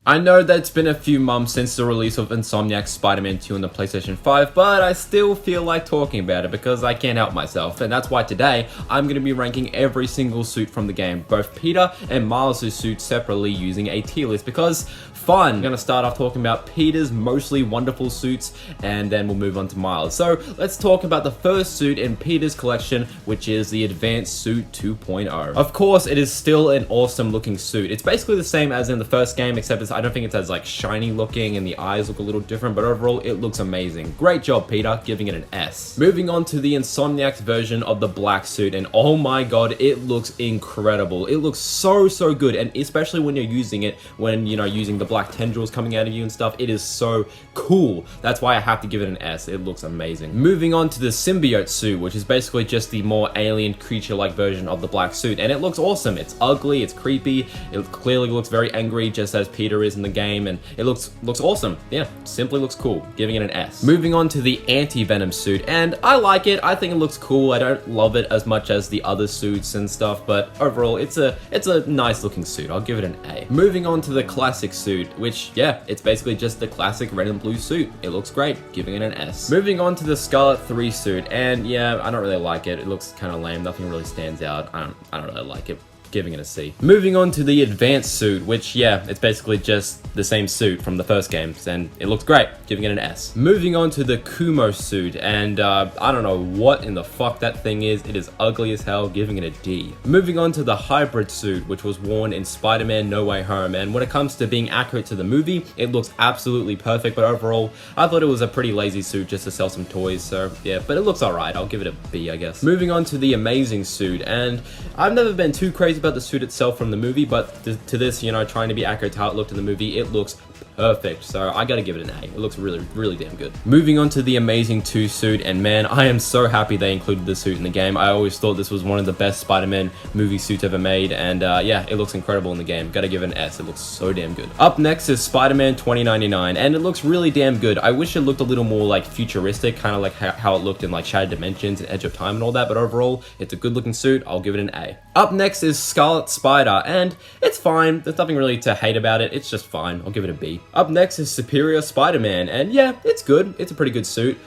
I know that it's been a few months since the release of Insomniac's Spider-Man 2 on the PlayStation 5, but I still feel like talking about it because I can't help myself, and that's why today I'm going to be ranking every single suit from the game, both Peter and Miles' suits separately using a tier list because fun. I'm going to start off talking about Peter's mostly wonderful suits, and then we'll move on to Miles. So let's talk about the first suit in Peter's collection, which is the Advanced Suit 2.0. Of course, it is still an awesome looking suit. It's basically the same as in the first game, except I don't think it's as like shiny looking and the eyes look a little different, but overall it looks amazing. Great job, Peter, giving it an S. Moving on to the Insomniac's version of the black suit, and oh my god, it looks incredible. It looks so good, and especially when you're using it, when you know, using the black tendrils coming out of you and stuff, it is so cool. That's why I have to give it an S. It looks amazing. Moving on to the symbiote suit, which is basically just the more alien creature-like version of the black suit, and it looks awesome. It's ugly, it's creepy, it clearly looks very angry, just as Peter is in the game, and it looks awesome. Yeah, simply looks cool, giving it an S. Moving on to the anti-venom suit, and I like it. I think it looks cool. I don't love it as much as the other suits and stuff, but overall it's a nice looking suit. I'll give it an A. Moving on to the classic suit, which yeah, it's basically just the classic red and blue suit. It looks great, giving it an S. Moving on to the Scarlet 3 suit, and yeah, I don't really like it. It looks kind of lame. Nothing really stands out. I don't really like it, giving it a C. Moving on to the Advanced suit, which yeah, it's basically just the same suit from the first games, and it looks great, giving it an S. Moving on to the Kumo suit, and I don't know what in the fuck that thing is. It is ugly as hell, giving it a D. Moving on to the Hybrid suit, which was worn in Spider-Man No Way Home, and when it comes to being accurate to the movie, it looks absolutely perfect, but overall, I thought it was a pretty lazy suit just to sell some toys, so yeah, but it looks alright. I'll give it a B, I guess. Moving on to the Amazing suit, and I've never been too crazy about the suit itself from the movie, but to this, you know, trying to be accurate to how it looked in the movie, it looks perfect, so I gotta give it an A. It looks really damn good. Moving on to the Amazing 2 suit, and man, I am so happy they included the suit in the game. I always thought this was one of the best Spider-Man movie suits ever made, and yeah, it looks incredible in the game. Gotta give it an S. It looks so damn good. Up next is Spider-Man 2099, and it looks really damn good. I wish it looked a little more like futuristic, kind of like how it looked in like Shattered Dimensions and Edge of Time and all that, but overall, it's a good looking suit. I'll give it an A. Up next is Scarlet Spider, and it's fine. There's nothing really to hate about it. It's just fine. I'll give it a B. Up next is Superior Spider-Man, and yeah, it's good. It's a pretty good suit.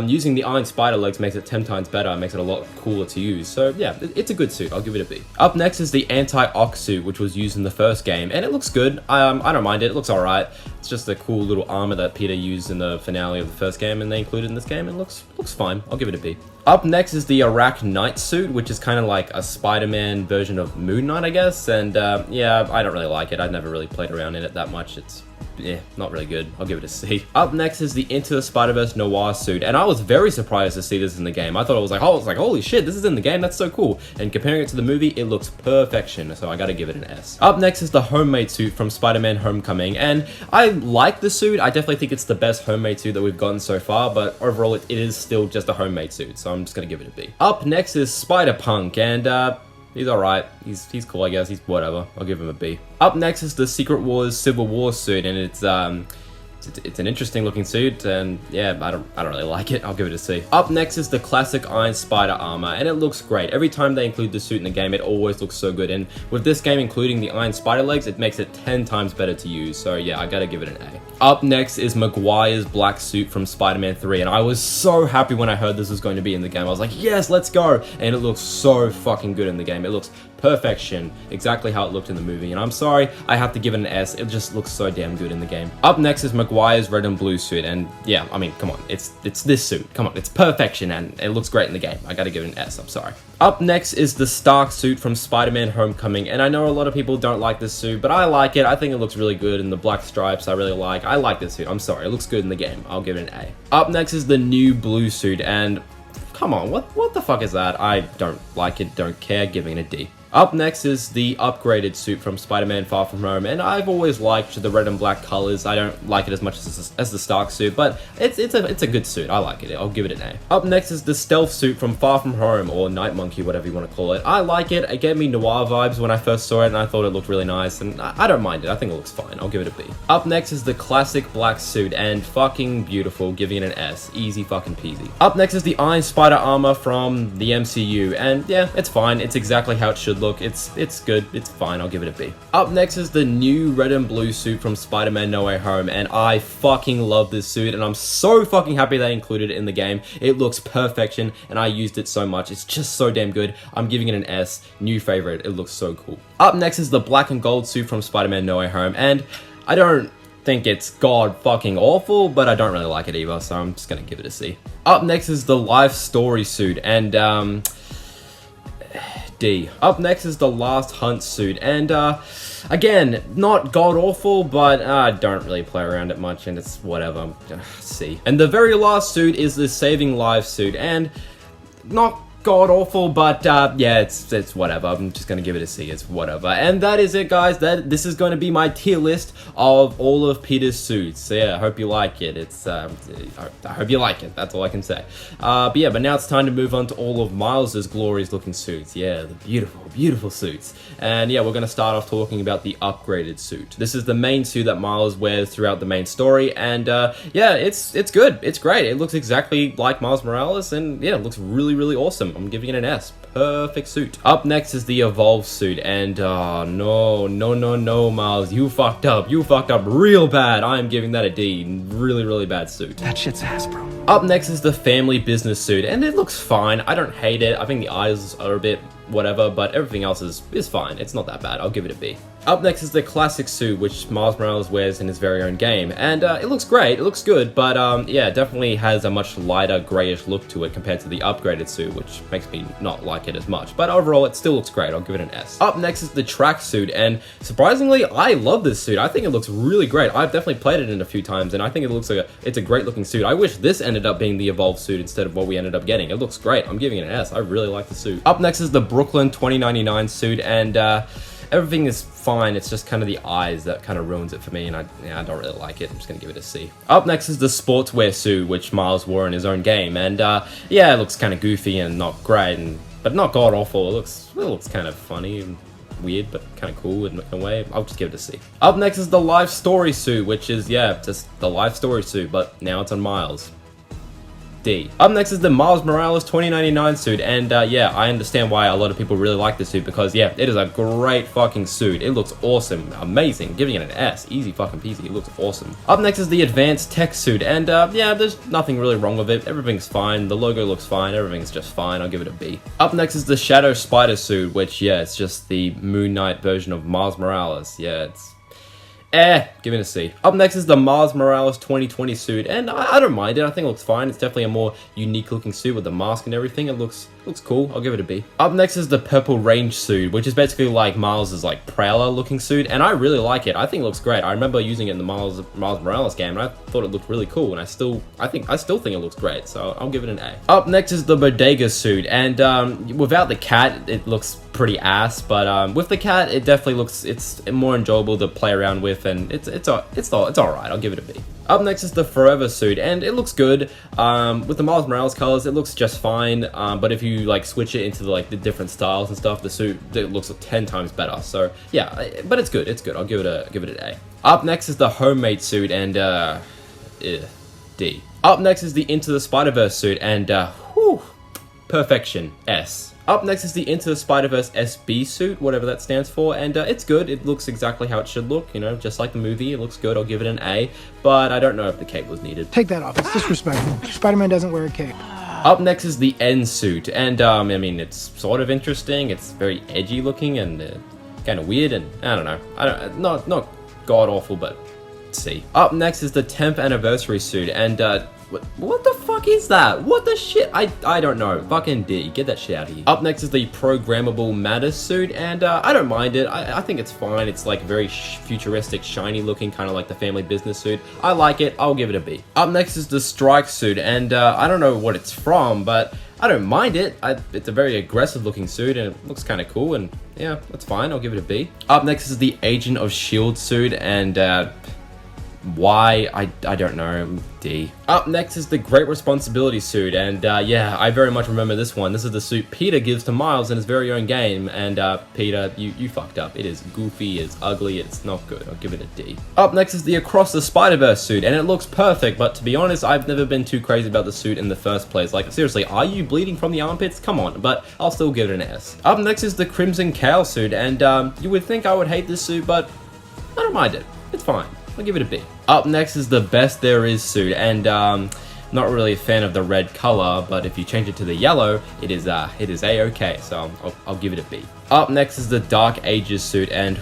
Using the iron spider legs makes it 10 times better and makes it a lot cooler to use. So yeah, it's a good suit. I'll give it a B. Up next is the Anti-Ox suit, which was used in the first game, and it looks good. I don't mind it. It looks alright. It's just a cool little armor that Peter used in the finale of the first game, and they included in this game, and it looks fine. I'll give it a B. Up next is the Iraq Knight suit, which is kind of like a Spider-Man version of Moon Knight, I guess, and yeah, I don't really like it. I've never really played around in it that much. It's yeah, not really good. I'll give it a C. Up next is the Into the Spider-Verse Noir suit, and I was very surprised to see this in the game. I thought it was like, holy shit, this is in the game, that's so cool. And comparing it to the movie, it looks perfection, so I gotta give it an S. Up next is the Homemade suit from Spider-Man Homecoming, and I like the suit. I definitely think it's the best homemade suit that we've gotten so far, but overall, it is still just a homemade suit, so I'm just gonna give it a B. Up next is Spider-Punk, and he's alright. He's cool, I guess. He's whatever. I'll give him a B. Up next is the Secret Wars Civil War suit, and it's an interesting looking suit, and yeah, I don't really like it. I'll give it a C. Up next is the classic Iron Spider armor, and it looks great. Every time they include the suit in the game, it always looks so good, and with this game including the Iron Spider legs, it makes it 10 times better to use, so yeah, I gotta give it an A. Up next is Maguire's black suit from Spider-Man 3, and I was so happy when I heard this was going to be in the game. I was like, yes, let's go, and it looks so fucking good in the game. It looks perfection, exactly how it looked in the movie, and I'm sorry, I have to give it an S. It just looks so damn good in the game. Up next is Maguire's red and blue suit, and yeah, I mean, come on, it's this suit. Come on, it's perfection, and it looks great in the game. I gotta give it an S, I'm sorry. Up next is the Stark suit from Spider-Man Homecoming, and I know a lot of people don't like this suit, but I like it. I think it looks really good, and the black stripes I really like. I like this suit, I'm sorry, it looks good in the game. I'll give it an A. Up next is the new blue suit, and come on, what the fuck is that? I don't like it, don't care, giving it a D. Up next is the upgraded suit from Spider-Man Far From Home, and I've always liked the red and black colors. I don't like it as much as the Stark suit, but it's a good suit. I like it. I'll give it an A. Up next is the stealth suit from Far From Home, or Night Monkey, whatever you want to call it. I like it. It gave me noir vibes when I first saw it, and I thought it looked really nice, and I don't mind it. I think it looks fine. I'll give it a B. Up next is the classic black suit, and fucking beautiful, giving it an S. Easy fucking peasy. Up next is the Iron Spider armor from the MCU, and yeah, it's fine. It's exactly how it should good look. It's good. It's fine. I'll give it a B. Up next is the new red and blue suit from Spider-Man No Way Home, and I fucking love this suit, and I'm so fucking happy they included it in the game. It looks perfection, and I used it so much. It's just so damn good. I'm giving it an S. New favorite. It looks so cool. Up next is the black and gold suit from Spider-Man No Way Home, and I don't think it's god fucking awful, but I don't really like it either, so I'm just gonna give it a C. Up next is the life story suit, and D. Up next is the last hunt suit, and again, not god awful, but I don't really play around it much, and it's whatever. C. And the very last suit is the saving lives suit, and not god awful, but yeah, it's whatever. I'm just gonna give it a C. It's whatever. And that is it, guys. This is going to be my tier list of all of Peter's suits. So yeah, I hope you like it. I hope you like it. That's all I can say. But now it's time to move on to all of Miles's glorious looking suits. Yeah, the beautiful suits. And yeah, we're gonna start off talking about the upgraded suit. This is the main suit that Miles wears throughout the main story, and yeah, it's good. It's great. It looks exactly like Miles Morales, and yeah, it looks really awesome. I'm giving it an S. Perfect suit. Up next is the Evolve suit, and no, Miles, you fucked up. You fucked up real bad. I am giving that a D. Really bad suit. That shit's Hasbro. Up next is the family business suit, and it looks fine. I don't hate it. I think the eyes are a bit whatever, but everything else is fine. It's not that bad. I'll give it a B. Up next is the classic suit, which Miles Morales wears in his very own game, and it looks great, it looks good, but yeah, it definitely has a much lighter grayish look to it compared to the upgraded suit, which makes me not like it as much, but overall it still looks great. I'll give it an S. Up next is the track suit, and surprisingly, I love this suit. I think it looks really great. I've definitely played it in a few times, and I think it looks like it's a great looking suit. I wish this ended up being the Evolve suit instead of what we ended up getting. It looks great. I'm giving it an S. I really like the suit. Up next is the Brooklyn 2099 suit, and everything is fine. It's just kind of the eyes that kind of ruins it for me, and I don't really like it. I'm just gonna give it a C. Up next is the sportswear suit, which Miles wore in his own game, and yeah, it looks kind of goofy and not great, but not god awful. It looks kind of funny and weird, but kind of cool in a way. I'll just give it a C. Up next is the life story suit, which is, yeah, just the life story suit, but now it's on Miles. D. Up next is the Miles Morales 2099 suit, and yeah, I understand why a lot of people really like this suit, because yeah, it is a great fucking suit. It looks awesome, amazing, giving it an S, easy fucking peasy. It looks awesome. Up next is the advanced tech suit, and yeah, there's nothing really wrong with it. Everything's fine, the logo looks fine, everything's just fine. I'll give it a B. Up next is the Shadow Spider suit, which yeah, it's just the Moon Knight version of Miles Morales. Yeah, it's give it a C. Up next is the Miles Morales 2020 suit, and I don't mind it. I think it looks fine. It's definitely a more unique looking suit with the mask and everything. It looks cool. I'll give it a B. Up next is the Purple Range suit, which is basically like Miles's like Prowler looking suit, and I really like it. I think it looks great. I remember using it in the Miles Morales game, and I thought it looked really cool, and I still think it looks great, so I'll give it an A. Up next is the Bodega suit, and without the cat, it looks pretty ass, but with the cat, it definitely it's more enjoyable to play around with, and it's all right. I'll give it a B. Up next is the Forever suit, and it looks good. With the Miles Morales colors, it looks just fine, but if you like switch it into the different styles and stuff, the suit, it looks 10 times better. So yeah, but it's good. I'll give it an A. Up next is the Homemade suit, and D. Up next is the Into the Spider-Verse suit, and perfection, S. Up next is the Into the Spider-Verse SB suit, whatever that stands for, and it's good. It looks exactly how it should look, you know, just like the movie. It looks good. I'll give it an A, but I don't know if the cape was needed. Take that off. It's disrespectful. Spider-Man doesn't wear a cape. Up next is the N suit, and I mean, it's sort of interesting. It's very edgy looking and kind of weird, and I don't know. Not god awful, but C. Up next is the 10th anniversary suit, and what the fuck is that? What the shit? I don't know. Fucking D. Get that shit out of here. Up next is the Programmable Matter suit, and I don't mind it. I think it's fine. It's like very futuristic, shiny looking, kind of like the family business suit. I like it. I'll give it a B. Up next is the Strike suit, and I don't know what it's from, but I don't mind it. It's a very aggressive looking suit, and it looks kind of cool, and yeah, that's fine. I'll give it a B. Up next is the Agent of S.H.I.E.L.D. suit, and Why? I don't know. D. Up next is the Great Responsibility suit, and yeah, I very much remember this one. This is the suit Peter gives to Miles in his very own game, and Peter, you fucked up. It is goofy, it's ugly, it's not good. I'll give it a D. Up next is the Across the Spider-Verse suit, and it looks perfect, but to be honest, I've never been too crazy about the suit in the first place. Like, seriously, are you bleeding from the armpits? Come on, but I'll still give it an S. Up next is the Crimson Cowl suit, and you would think I would hate this suit, but I don't mind it. It's fine. I'll give it a B. Up next is the Best There Is suit, and not really a fan of the red color, but if you change it to the yellow, it is A-okay, so I'll give it a B. Up next is the Dark Ages suit, and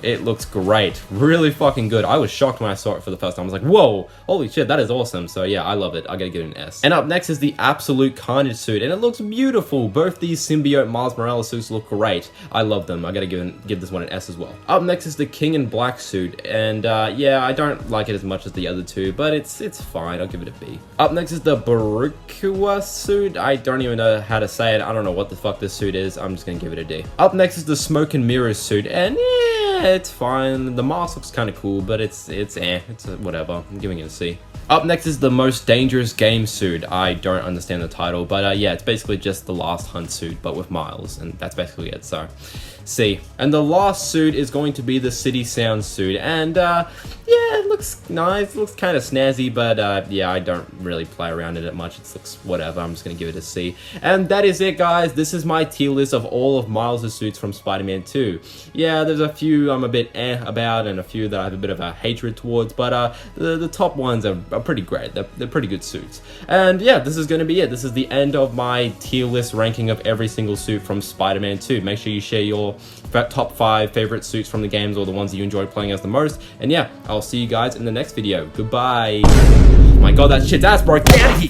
it looks great. Really fucking good. I was shocked when I saw it for the first time. I was like, whoa, holy shit, that is awesome. So yeah, I love it. I gotta give it an S. And up next is the Absolute Carnage suit, and it looks beautiful. Both these symbiote Miles Morales suits look great. I love them. I gotta give this one an S as well. Up next is the King in Black suit, and yeah, I don't like it as much as the other two, but it's fine. I'll give it a B. Up next is the Barukua suit. I don't even know how to say it. I don't know what the fuck this suit is. I'm just gonna give it a D. Up next is the Smoke and Mirrors suit, and yeah, it's fine. The mask looks kind of cool, but it's whatever. I'm giving it a C. Up next is the Most Dangerous Game suit. I don't understand the title, but yeah, it's basically just the Last Hunt suit, but with Miles, and that's basically it, so C. And the last suit is going to be the City Sounds suit, and yeah, it looks nice, it looks kind of snazzy, but yeah, I don't really play around in it much. It looks whatever. I'm just gonna give it a C. And that is it, guys. This is my tier list of all of Miles' suits from Spider-Man 2. Yeah, there's a few I'm a bit about, and a few that I have a bit of a hatred towards, but the top ones are pretty great. They're pretty good suits. And yeah, this is gonna be it. This is the end of my tier list ranking of every single suit from Spider-Man 2. Make sure you share your top 5 favorite suits from the games, or the ones that you enjoyed playing as the most. And yeah, I'll see you guys in the next video. Goodbye. Oh my god, that shit's ass, bro. Get out of here.